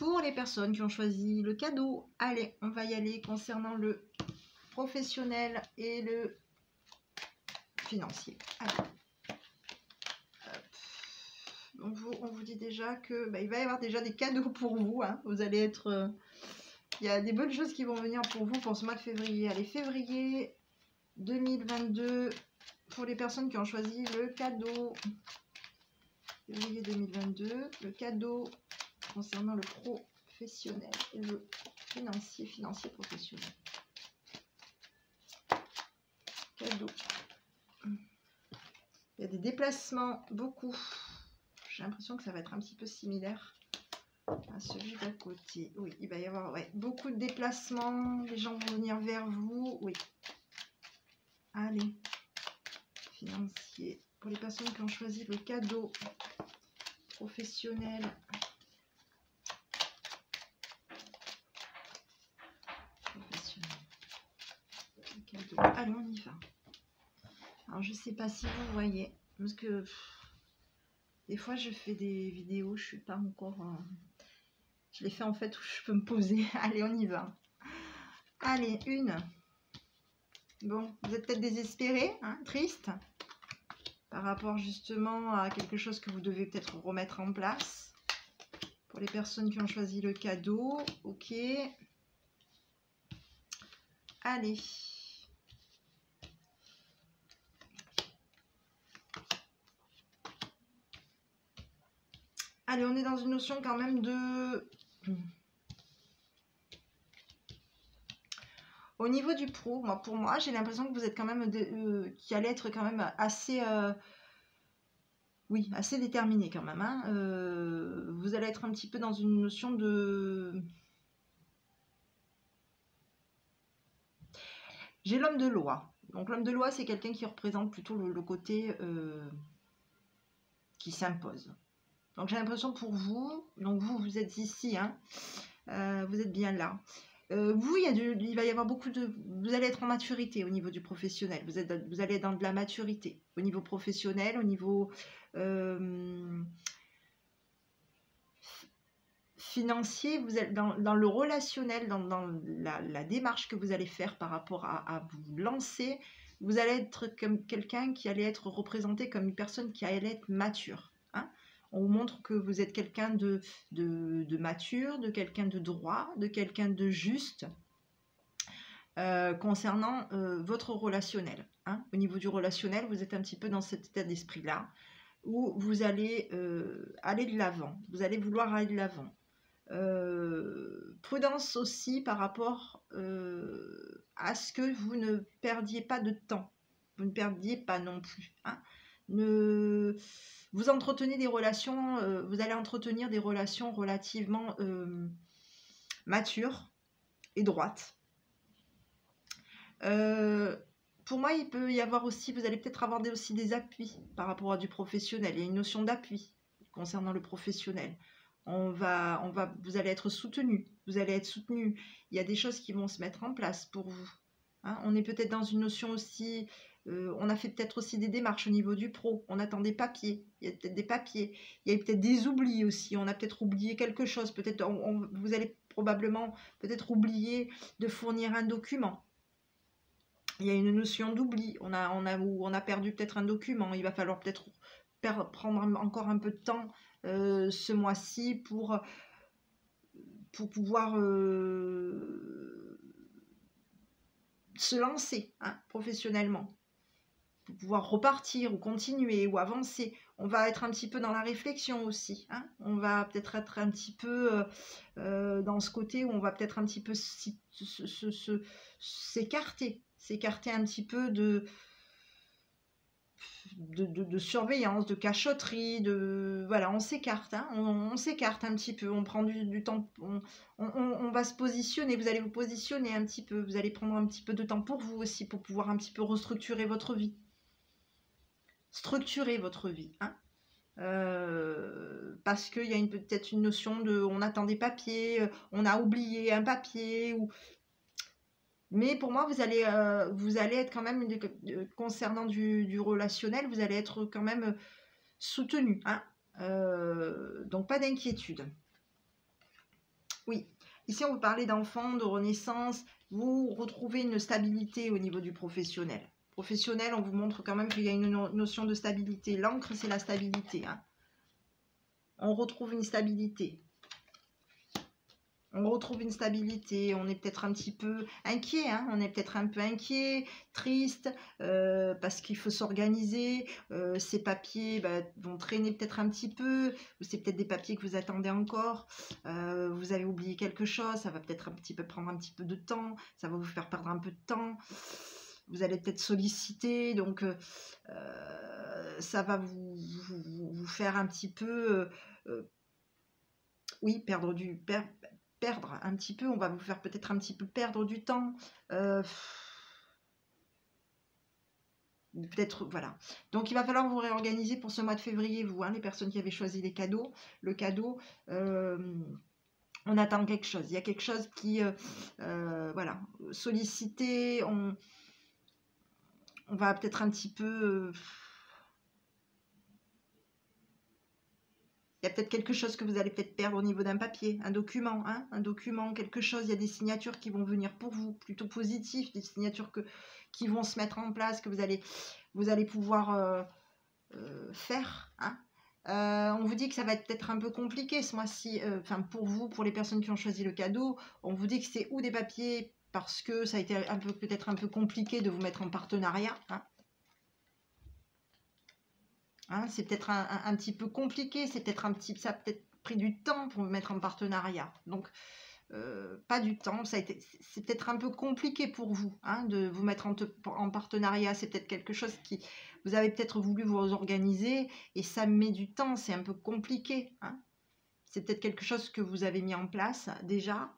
Pour les personnes qui ont choisi le cadeau, allez, on va y aller concernant le professionnel et le financier. Allez. Donc on vous dit déjà que il va y avoir déjà des cadeaux pour vous. Hein. Vous allez être... il y a des bonnes choses qui vont venir pour vous pour ce mois de février. Allez, février 2022, pour les personnes qui ont choisi le cadeau. Février 2022, le cadeau concernant le professionnel et le financier professionnel. Cadeau. Il y a des déplacements, beaucoup. J'ai l'impression que ça va être un petit peu similaire à celui d'à côté. Oui, il va y avoir beaucoup de déplacements. Les gens vont venir vers vous. Oui. Allez. Financier. Pour les personnes qui ont choisi le cadeau professionnel. Allez, on y va. Alors, je sais pas si vous voyez, parce que des fois, je fais des vidéos, je suis pas encore... je les fais en fait où je peux me poser. Allez, on y va. Allez, une. Bon, vous êtes peut-être désespéré, hein, triste, par rapport justement à quelque chose que vous devez peut-être remettre en place. Pour les personnes qui ont choisi le cadeau, ok. Allez. Allez, on est dans une notion quand même de... Au niveau du pro, pour moi, j'ai l'impression que vous êtes quand même... qui allait être quand même assez... oui, assez déterminé quand même. Hein. Vous allez être un petit peu dans une notion de... J'ai l'homme de loi. Donc l'homme de loi, c'est quelqu'un qui représente plutôt le côté qui s'impose. Donc j'ai l'impression pour vous, donc vous êtes ici, hein, vous êtes bien là. Vous, il va y avoir beaucoup de... Vous allez être en maturité au niveau du professionnel. Vous allez être dans de la maturité au niveau professionnel, au niveau financier. Vous êtes dans le relationnel, dans la démarche que vous allez faire par rapport à vous lancer. Vous allez être comme quelqu'un qui allait être représenté comme une personne qui allait être mature. Hein. On vous montre que vous êtes quelqu'un de mature, de quelqu'un de droit, de quelqu'un de juste concernant votre relationnel. Hein. Au niveau du relationnel, vous êtes un petit peu dans cet état d'esprit-là où vous allez aller de l'avant. Vous allez vouloir aller de l'avant. Prudence aussi par rapport à ce que vous ne perdiez pas de temps. Vous ne perdiez pas non plus. Hein. Vous entretenez des relations, vous allez entretenir des relations relativement matures et droites. Pour moi, il peut y avoir aussi, vous allez peut-être avoir aussi des appuis par rapport à du professionnel. Il y a une notion d'appui concernant le professionnel. Vous allez être soutenu, vous allez être soutenu. Il y a des choses qui vont se mettre en place pour vous. Hein, on est peut-être dans une notion aussi, on a fait peut-être aussi des démarches au niveau du pro, on attend des papiers, il y a peut-être des papiers, il y a peut-être des oublis aussi, on a peut-être oublié quelque chose, peut-être vous allez probablement peut-être oublier de fournir un document. Il y a une notion d'oubli, on a perdu peut-être un document, il va falloir peut-être prendre encore un peu de temps ce mois-ci pour pouvoir se lancer professionnellement, pour pouvoir repartir ou continuer ou avancer. On va être un petit peu dans la réflexion aussi. Hein. On va peut-être être un petit peu dans ce côté où on va peut-être un petit peu s'écarter un petit peu de surveillance, de cachotterie, voilà, on s'écarte, hein, on s'écarte un petit peu, on prend du temps, on va se positionner, vous allez vous positionner un petit peu, vous allez prendre un petit peu de temps pour vous aussi, pour pouvoir un petit peu restructurer votre vie. Structurer votre vie, hein. Parce qu'il y a peut-être une notion de, on attend des papiers, on a oublié un papier, mais pour moi, vous allez être quand même, concernant du relationnel, vous allez être quand même soutenu. Hein. Donc, pas d'inquiétude. Oui. Ici, on vous parlait d'enfants, de renaissance. Vous retrouvez une stabilité au niveau du professionnel. Professionnel, on vous montre quand même qu'il y a une notion de stabilité. L'encre, c'est la stabilité. Hein. On retrouve une stabilité. On retrouve une stabilité, on est peut-être un petit peu inquiet, hein, on est peut-être un peu inquiet, triste, parce qu'il faut s'organiser, ces papiers vont traîner peut-être un petit peu, ou c'est peut-être des papiers que vous attendez encore, vous avez oublié quelque chose, ça va peut-être un petit peu prendre un petit peu de temps, ça va vous faire perdre un peu de temps, vous allez peut-être solliciter, donc ça va vous faire un petit peu, oui, perdre un petit peu, on va vous faire peut-être un petit peu perdre du temps. Peut-être, voilà. Donc, il va falloir vous réorganiser pour ce mois de février, vous, hein, les personnes qui avaient choisi les cadeaux. Le cadeau, on attend quelque chose. Il y a quelque chose qui, voilà, sollicité, on va peut-être un petit peu... il y a peut-être quelque chose que vous allez peut-être perdre au niveau d'un papier, un document, hein, un document, quelque chose. Il y a des signatures qui vont venir pour vous, plutôt positives, des signatures qui vont se mettre en place, que vous allez pouvoir faire. Hein. On vous dit que ça va être peut-être un peu compliqué ce mois-ci, enfin pour vous, pour les personnes qui ont choisi le cadeau. On vous dit que c'est ou des papiers parce que ça a été peut-être un peu compliqué de vous mettre en partenariat. Hein. Hein, c'est peut-être un petit peu compliqué, ça a peut-être pris du temps pour vous mettre en partenariat. Donc, pas du temps, c'est peut-être un peu compliqué pour vous hein, de vous mettre en partenariat. C'est peut-être quelque chose qui, vous avez peut-être voulu vous organiser et ça met du temps, c'est un peu compliqué. Hein. C'est peut-être quelque chose que vous avez mis en place déjà.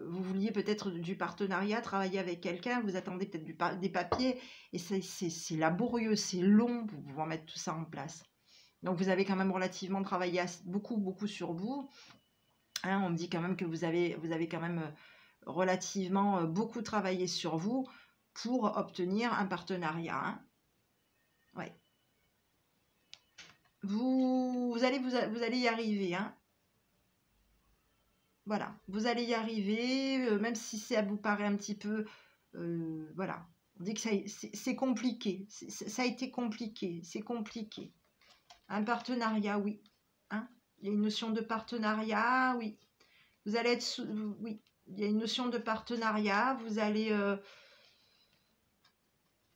Vous vouliez peut-être du partenariat, travailler avec quelqu'un, vous attendez peut-être des papiers, et c'est laborieux, c'est long pour pouvoir mettre tout ça en place. Donc vous avez quand même relativement travaillé beaucoup sur vous. Hein, on me dit quand même que vous avez quand même relativement beaucoup travaillé sur vous pour obtenir un partenariat. Hein. Ouais. Vous allez y arriver, hein. Voilà, vous allez y arriver, même si ça vous paraît un petit peu... voilà, on dit que c'est compliqué, ça a été compliqué, c'est compliqué. Un partenariat, oui. Hein, il y a une notion de partenariat, oui. Vous allez être... oui, il y a une notion de partenariat, vous allez...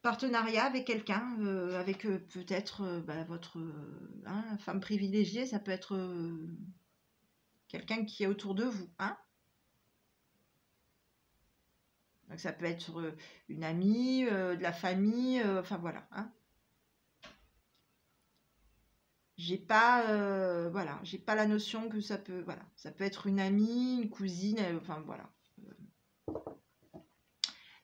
partenariat avec quelqu'un, avec peut-être votre hein, femme privilégiée, ça peut être quelqu'un qui est autour de vous, hein. Donc ça peut être une amie, de la famille, enfin voilà. Hein. Voilà, j'ai pas la notion que ça peut, voilà, ça peut être une amie, une cousine, enfin voilà.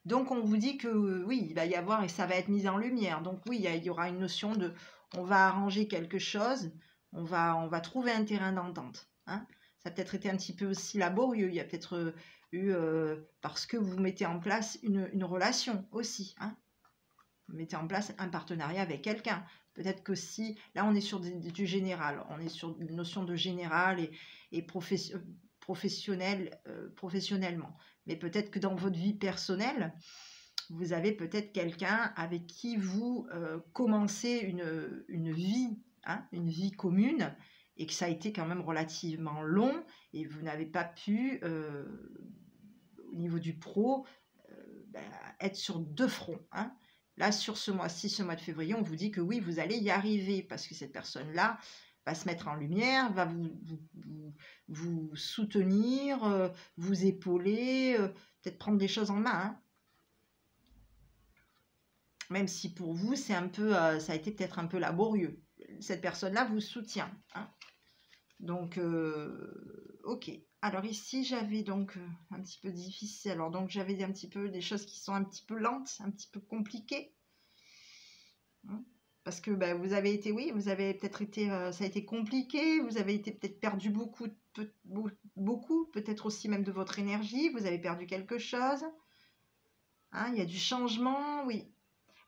Donc on vous dit que oui, il va y avoir et ça va être mis en lumière. Donc oui, il y aura une notion de, on va arranger quelque chose, on va trouver un terrain d'entente. Hein. Ça a peut-être été un petit peu aussi laborieux. Il y a peut-être eu parce que vous mettez en place une relation aussi. Hein. Vous mettez en place un partenariat avec quelqu'un. Peut-être que si, là on est sur du général, on est sur une notion de général et professionnellement. Mais peut-être que dans votre vie personnelle, vous avez peut-être quelqu'un avec qui vous commencez une vie, hein, une vie commune, et que ça a été quand même relativement long, et vous n'avez pas pu, au niveau du pro, être sur deux fronts. Hein. Là, sur ce mois-ci, ce mois de février, on vous dit que oui, vous allez y arriver, parce que cette personne-là va se mettre en lumière, va vous soutenir, vous épauler, peut-être prendre des choses en main. Hein. Même si pour vous, c'est un peu, ça a été peut-être un peu laborieux. Cette personne-là vous soutient. Hein. Donc, ok. Alors ici, j'avais donc un petit peu difficile. Alors donc, j'avais un petit peu des choses qui sont un petit peu lentes, un petit peu compliquées. Hein. Parce que vous avez été, oui, vous avez peut-être été, ça a été compliqué, vous avez été peut-être perdu beaucoup, peut-être aussi même de votre énergie, vous avez perdu quelque chose. Hein, il y a du changement, oui.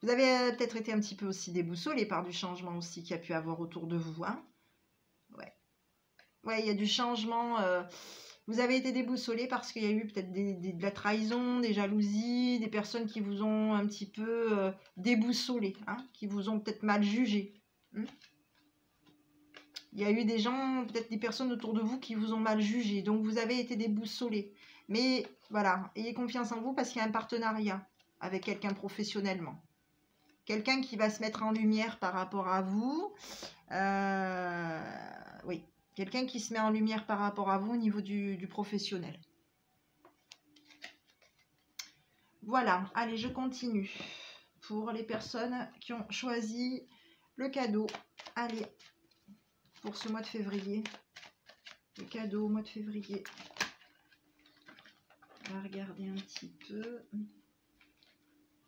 Vous avez peut-être été un petit peu aussi déboussolé par du changement aussi qu'il y a pu avoir autour de vous. Hein. Ouais. Ouais, il y a du changement. Vous avez été déboussolé parce qu'il y a eu peut-être de la trahison, des jalousies, des personnes qui vous ont un petit peu déboussolé, hein, qui vous ont peut-être mal jugé. Hein. Il y a eu des gens, peut-être des personnes autour de vous qui vous ont mal jugé, donc vous avez été déboussolé. Mais voilà, ayez confiance en vous parce qu'il y a un partenariat avec quelqu'un professionnellement. Quelqu'un qui va se mettre en lumière par rapport à vous. Oui, quelqu'un qui se met en lumière par rapport à vous au niveau du professionnel. Voilà, allez, je continue. Pour les personnes qui ont choisi le cadeau, allez, pour ce mois de février, le cadeau au mois de février. On va regarder un petit peu.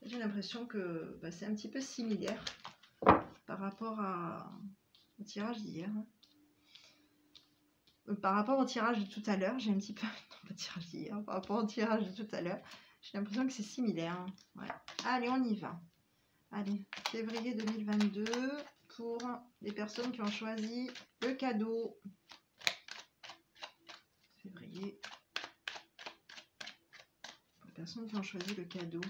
J'ai l'impression que c'est un petit peu similaire par rapport au tirage d'hier. Par rapport au tirage de tout à l'heure, j'ai un petit peu... Non, pas tirage d'hier, par rapport au tirage de tout à l'heure, j'ai l'impression que c'est similaire. Ouais. Allez, on y va. Allez, février 2022 pour les personnes qui ont choisi le cadeau. Février. Pour les personnes qui ont choisi le cadeau.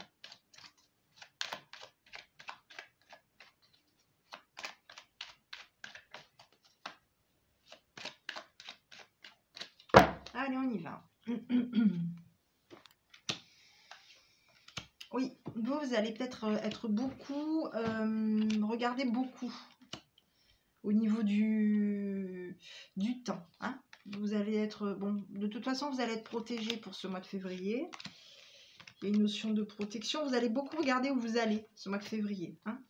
Allez, on y va. Oui, vous allez peut-être être beaucoup, regardez beaucoup au niveau du temps. Hein. Vous allez être, bon, de toute façon, vous allez être protégé pour ce mois de février. Il y a une notion de protection. Vous allez beaucoup regarder où vous allez ce mois de février. Hein.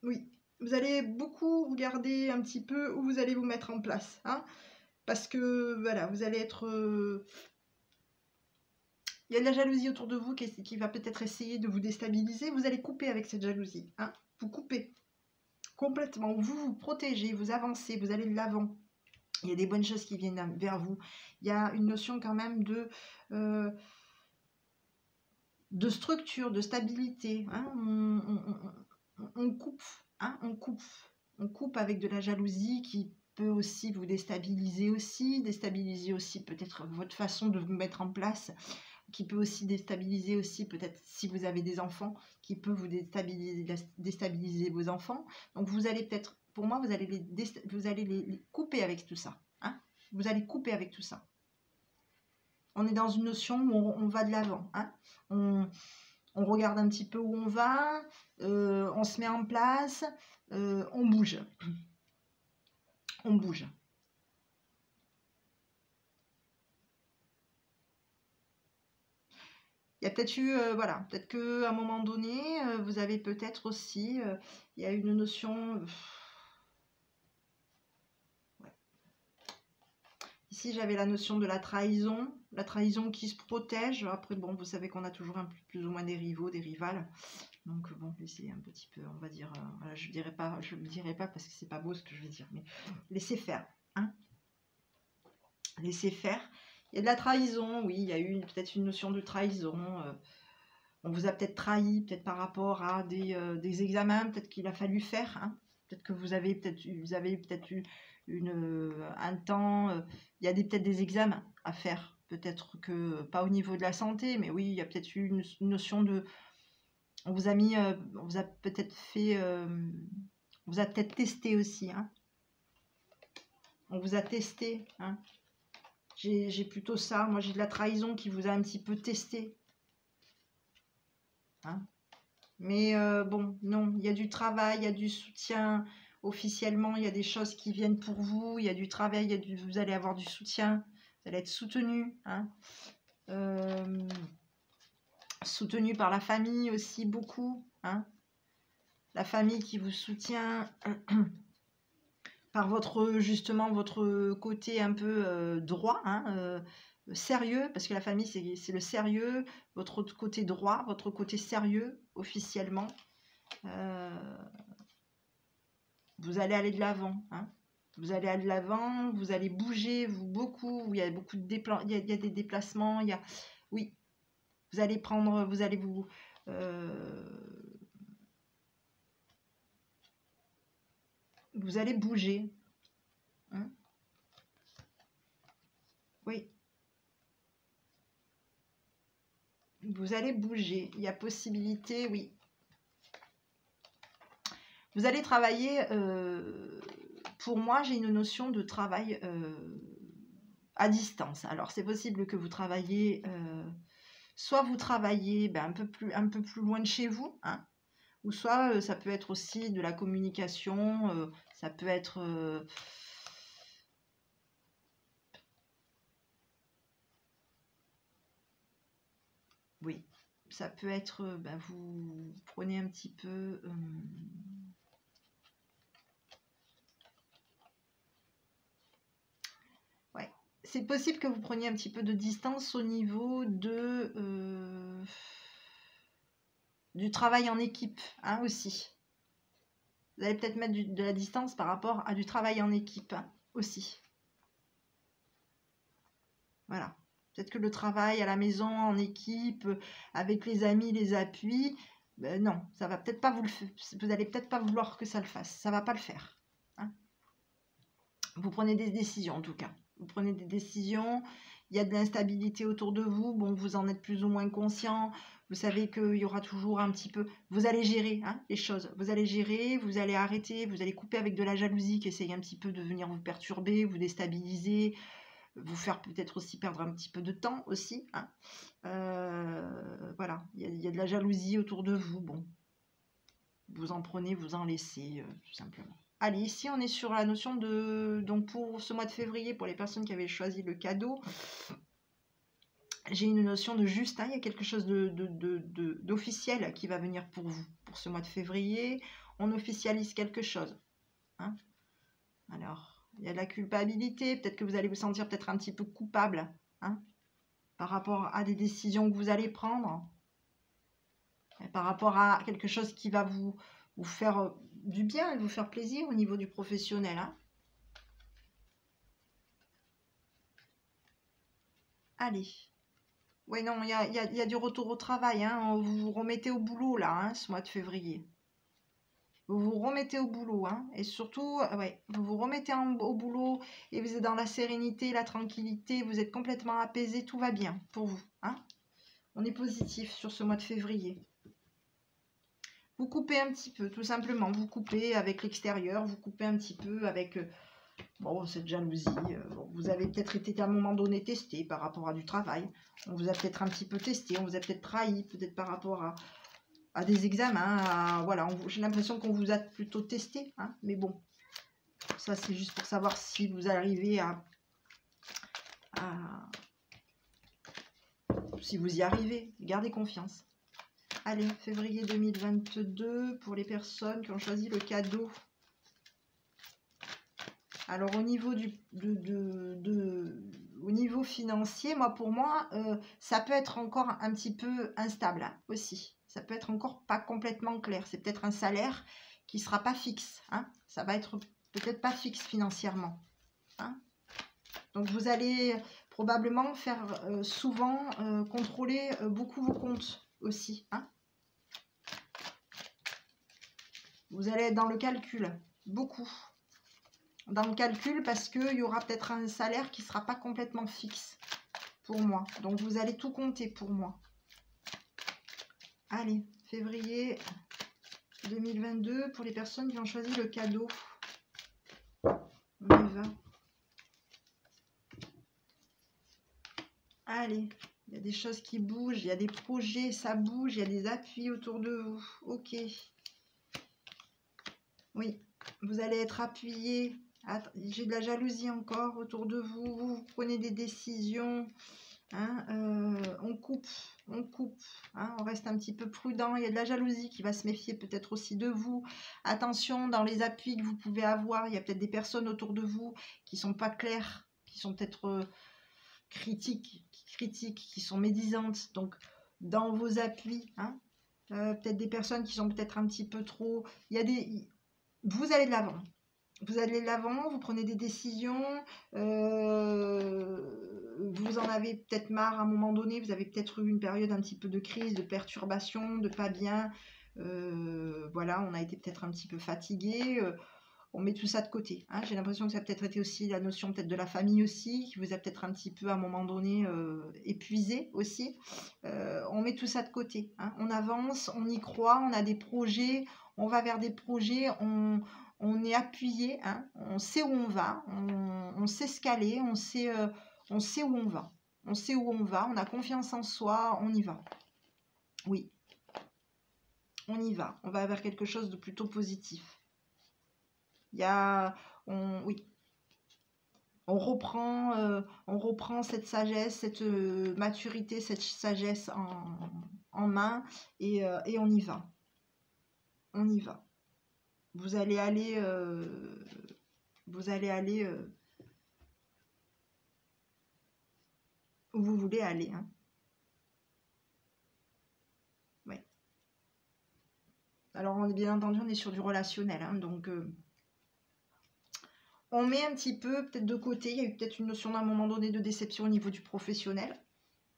Oui, vous allez beaucoup regarder un petit peu où vous allez vous mettre en place. Hein. Parce que, voilà, vous allez être... Il y a de la jalousie autour de vous qui va peut-être essayer de vous déstabiliser. Vous allez couper avec cette jalousie. Hein. Vous coupez complètement. Vous vous protégez, vous avancez, vous allez de l'avant. Il y a des bonnes choses qui viennent vers vous. Il y a une notion quand même de structure, de stabilité. Hein. On coupe. Hein. On coupe avec de la jalousie qui peut aussi vous déstabiliser aussi peut-être votre façon de vous mettre en place, qui peut aussi déstabiliser aussi peut-être si vous avez des enfants, qui peut vous déstabiliser vos enfants. Donc vous allez peut-être, pour moi, vous allez les couper avec tout ça. Hein. Vous allez couper avec tout ça. On est dans une notion où on va de l'avant. Hein. On regarde un petit peu où on va, on se met en place, on bouge. On bouge. Il y a peut-être eu, voilà, peut-être qu'à un moment donné, vous avez peut-être aussi, il y a une notion... Ouais. Ici, j'avais la notion de la trahison qui se protège. Après, bon, vous savez qu'on a toujours plus ou moins des rivaux, des rivales. Donc, bon, laissez un petit peu, on va dire, voilà, je ne le dirai pas parce que c'est pas beau ce que je vais dire, mais laissez faire, hein. Laissez faire. Il y a de la trahison, oui, il y a eu peut-être une notion de trahison. On vous a peut-être trahi, peut-être par rapport à des examens, peut-être qu'il a fallu faire. Hein. Peut-être que vous avez peut-être eu un temps. Il y a peut-être des examens à faire. Peut-être que pas au niveau de la santé, mais oui, il y a peut-être eu une notion de. On vous a mis, on vous a peut-être fait, on vous a peut-être testé aussi. Hein. On vous a testé. Hein. J'ai plutôt ça. Moi, j'ai de la trahison qui vous a un petit peu testé. Hein. Mais bon, non, il y a du travail, il y a du soutien. Officiellement, il y a des choses qui viennent pour vous. Il y a du travail, vous allez avoir du soutien. Vous allez être soutenu. Hein. Soutenu par la famille aussi, beaucoup. Hein. La famille qui vous soutient... par justement votre côté un peu droit, hein, sérieux, parce que la famille c'est le sérieux, votre côté droit, votre côté sérieux officiellement, vous allez aller de l'avant, hein. Vous allez aller de l'avant, vous allez bouger, beaucoup, il y a beaucoup de il y a des déplacements, oui, vous allez vous allez bouger. Hein. Oui. Vous allez bouger. Il y a possibilité, oui. Vous allez travailler, pour moi, j'ai une notion de travail à distance. Alors, c'est possible que vous travaillez, soit vous travaillez un peu plus loin de chez vous, hein, ou soit ça peut être aussi de la communication, ça peut être... oui, ça peut être, vous prenez un petit peu... ouais, c'est possible que vous preniez un petit peu de distance au niveau du travail en équipe, hein, aussi. Vous allez peut-être mettre de la distance par rapport à du travail en équipe, hein, aussi. Voilà. Peut-être que le travail à la maison, en équipe, avec les amis, les appuis, non, ça va peut-être pas vous allez peut-être pas vouloir que ça le fasse. Ça va pas le faire, hein. Vous prenez des décisions en tout cas. Vous prenez des décisions. Il y a de l'instabilité autour de vous. Bon, vous en êtes plus ou moins conscient. Vous savez qu'il y aura toujours un petit peu... Vous allez gérer, hein, les choses. Vous allez gérer, vous allez arrêter, vous allez couper avec de la jalousie qui essaye un petit peu de venir vous perturber, vous déstabiliser, vous faire peut-être aussi perdre un petit peu de temps aussi, hein. Voilà, il y a de la jalousie autour de vous. Bon, vous en prenez, vous en laissez, tout simplement. Allez, ici on est sur la notion de... Donc pour ce mois de février, pour les personnes qui avaient choisi le cadeau, j'ai une notion de juste, hein, il y a quelque chose d'officiel qui va venir pour vous. Pour ce mois de février, on officialise quelque chose, hein. Alors, il y a de la culpabilité, peut-être que vous allez vous sentir peut-être un petit peu coupable, hein, par rapport à des décisions que vous allez prendre, et par rapport à quelque chose qui va vous faire du bien et vous faire plaisir au niveau du professionnel, hein. Allez. Oui, non, il y a du retour au travail, hein. Vous vous remettez au boulot, là, hein, ce mois de février. Vous vous remettez au boulot, hein. Et surtout, ouais, vous vous remettez au boulot et vous êtes dans la sérénité, la tranquillité, vous êtes complètement apaisé, tout va bien pour vous, hein. On est positif sur ce mois de février. Vous coupez un petit peu, tout simplement. Vous coupez avec l'extérieur, vous coupez un petit peu avec... bon, cette jalousie, bon, vous avez peut-être été à un moment donné testé par rapport à du travail. On vous a peut-être un petit peu testé, on vous a peut-être trahi, peut-être par rapport à des examens. Voilà, j'ai l'impression qu'on vous a plutôt testé, hein, mais bon, ça c'est juste pour savoir si vous arrivez si vous y arrivez. Gardez confiance. Allez, février 2022 pour les personnes qui ont choisi le cadeau. Alors au niveau au niveau financier, pour moi, ça peut être encore un petit peu instable, hein, aussi. Ça peut être encore pas complètement clair. C'est peut-être un salaire qui ne sera pas fixe, hein. Ça va être peut-être pas fixe financièrement, hein. Donc vous allez probablement faire souvent contrôler beaucoup vos comptes aussi, hein. Vous allez être dans le calcul, beaucoup. Dans le calcul parce qu'il y aura peut-être un salaire qui ne sera pas complètement fixe pour moi. Donc vous allez tout compter pour moi. Allez, février 2022 pour les personnes qui ont choisi le cadeau. On y va. Allez, il y a des choses qui bougent, il y a des projets, ça bouge, il y a des appuis autour de vous. Ok. Oui, vous allez être appuyé. J'ai de la jalousie encore autour de vous. Vous prenez des décisions. Hein, on coupe, hein, on reste un petit peu prudent. Il y a de la jalousie qui va se méfier peut-être aussi de vous. Attention dans les appuis que vous pouvez avoir. Il y a peut-être des personnes autour de vous qui sont pas claires, qui sont peut-être critiques, qui sont médisantes. Donc dans vos appuis, hein, peut-être des personnes qui sont peut-être un petit peu trop... Vous allez de l'avant. Vous allez de l'avant, vous prenez des décisions, vous en avez peut-être marre à un moment donné, vous avez peut-être eu une période un petit peu de crise, de perturbation, de pas bien. Voilà, on a été peut-être un petit peu fatigué. on met tout ça de côté. Hein. J'ai l'impression que ça a peut-être été aussi la notion peut-être de la famille aussi, qui vous a peut-être un petit peu à un moment donné épuisé aussi. On met tout ça de côté. Hein. On avance, on y croit, on a des projets, on va vers des projets, on est appuyé, hein. On sait où on va, on sait se caler, on sait où on va. On sait où on va, on a confiance en soi, on y va. Oui, on y va. On va vers quelque chose de plutôt positif. Oui, on reprend cette sagesse, cette maturité, cette sagesse en main et on y va. On y va. Vous allez aller où vous voulez aller. Hein. Ouais. Alors, bien entendu, on est sur du relationnel. Hein, donc, on met un petit peu peut-être de côté. Il y a eu peut-être une notion à un moment donné de déception au niveau du professionnel.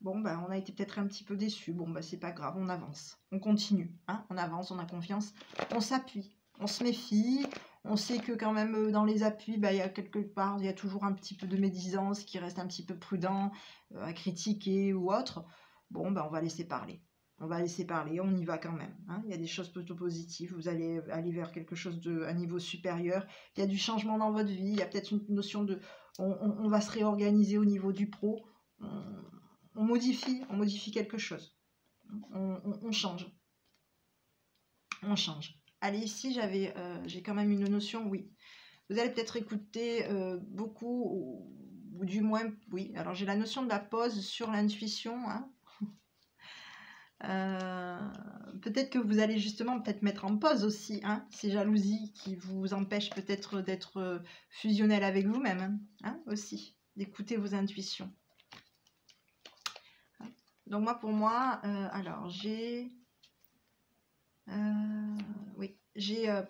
Bon, ben, on a été peut-être un petit peu déçus. Bon, ben, c'est pas grave, on avance. On continue. Hein, on avance, on a confiance. On s'appuie. On se méfie. On sait que quand même dans les appuis, ben, il y a quelque part, il y a toujours un petit peu de médisance qui reste un petit peu prudent à critiquer ou autre. Bon, ben, on va laisser parler. On va laisser parler, on y va quand même. Hein. Il y a des choses plutôt positives. Vous allez aller vers quelque chose à niveau supérieur. Il y a du changement dans votre vie. Il y a peut-être une notion de... On va se réorganiser au niveau du pro. On modifie quelque chose. On change. On change. Allez, ici, j'ai quand même une notion, oui. Vous allez peut-être écouter beaucoup, ou du moins, oui. Alors, j'ai la notion de la pause sur l'intuition. Hein. Peut-être que vous allez justement peut-être mettre en pause aussi hein, ces jalousies qui vous empêchent peut-être d'être fusionnel avec vous-même. Hein, aussi, d'écouter vos intuitions. Donc moi, pour moi, alors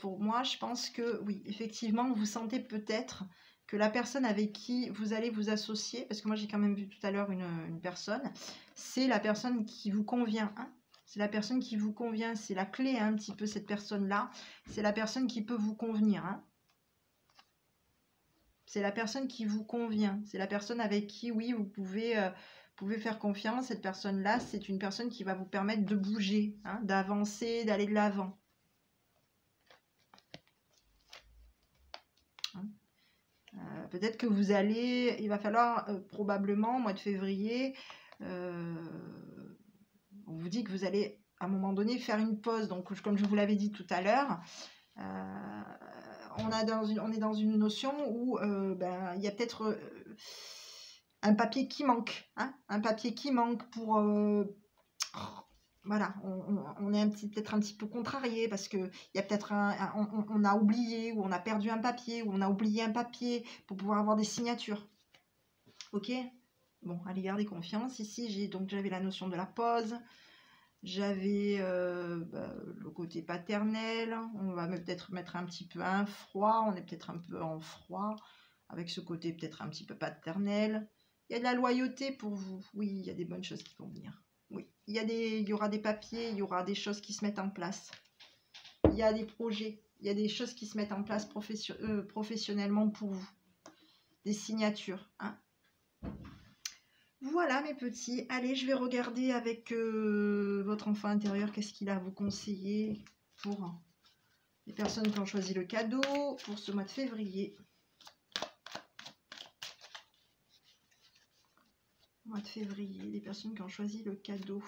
pour moi, je pense que oui, effectivement, vous sentez peut-être que la personne avec qui vous allez vous associer, parce que moi j'ai quand même vu tout à l'heure une personne, c'est la personne qui vous convient. Hein. C'est la personne qui vous convient, c'est la clé hein, un petit peu cette personne-là. C'est la personne qui peut vous convenir. Hein. C'est la personne qui vous convient. C'est la personne avec qui, oui, vous pouvez faire confiance. Cette personne-là, c'est une personne qui va vous permettre de bouger, hein, d'avancer, d'aller de l'avant. Peut-être que il va falloir probablement au mois de février, on vous dit que vous allez à un moment donné faire une pause. Donc comme je vous l'avais dit tout à l'heure, on est dans une notion où il y a peut-être un papier qui manque, hein, un papier qui manque pour voilà, on est peut-être un petit peu contrarié parce que il y a peut-être on a oublié ou on a perdu un papier ou on a oublié un papier pour pouvoir avoir des signatures. Ok, bon, allez garder confiance. Ici, j'avais la notion de la pause. J'avais le côté paternel. On va peut-être mettre un petit peu un froid. On est peut-être un peu en froid avec ce côté peut-être un petit peu paternel. Il y a de la loyauté pour vous. Oui, il y a des bonnes choses qui vont venir. Oui, il y aura des papiers, il y aura des choses qui se mettent en place. Il y a des projets, il y a des choses qui se mettent en place professionnellement pour vous. Des signatures. Hein. Voilà mes petits. Allez, je vais regarder avec votre enfant intérieur qu'est-ce qu'il a à vous conseiller pour les personnes qui ont choisi le cadeau pour ce mois de février. Mois de février, les personnes qui ont choisi le cadeau.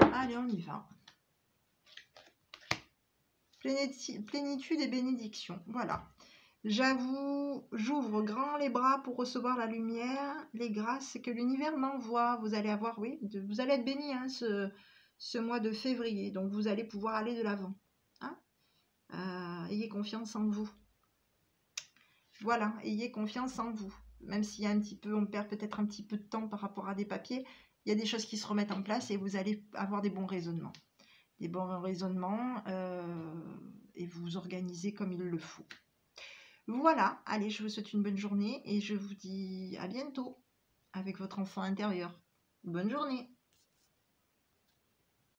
Allez, on y va. Plénitude et bénédiction. Voilà. J'ouvre grand les bras pour recevoir la lumière, les grâces que l'univers m'envoie. Vous allez avoir, oui, vous allez être bénis hein, ce mois de février. Donc, vous allez pouvoir aller de l'avant. Hein. Ayez confiance en vous. Voilà, ayez confiance en vous. Même s'il y a un petit peu, on perd peut-être un petit peu de temps par rapport à des papiers, il y a des choses qui se remettent en place et vous allez avoir des bons raisonnements. Des bons raisonnements et vous organisez comme il le faut. Voilà, allez, je vous souhaite une bonne journée et je vous dis à bientôt avec votre enfant intérieur. Bonne journée.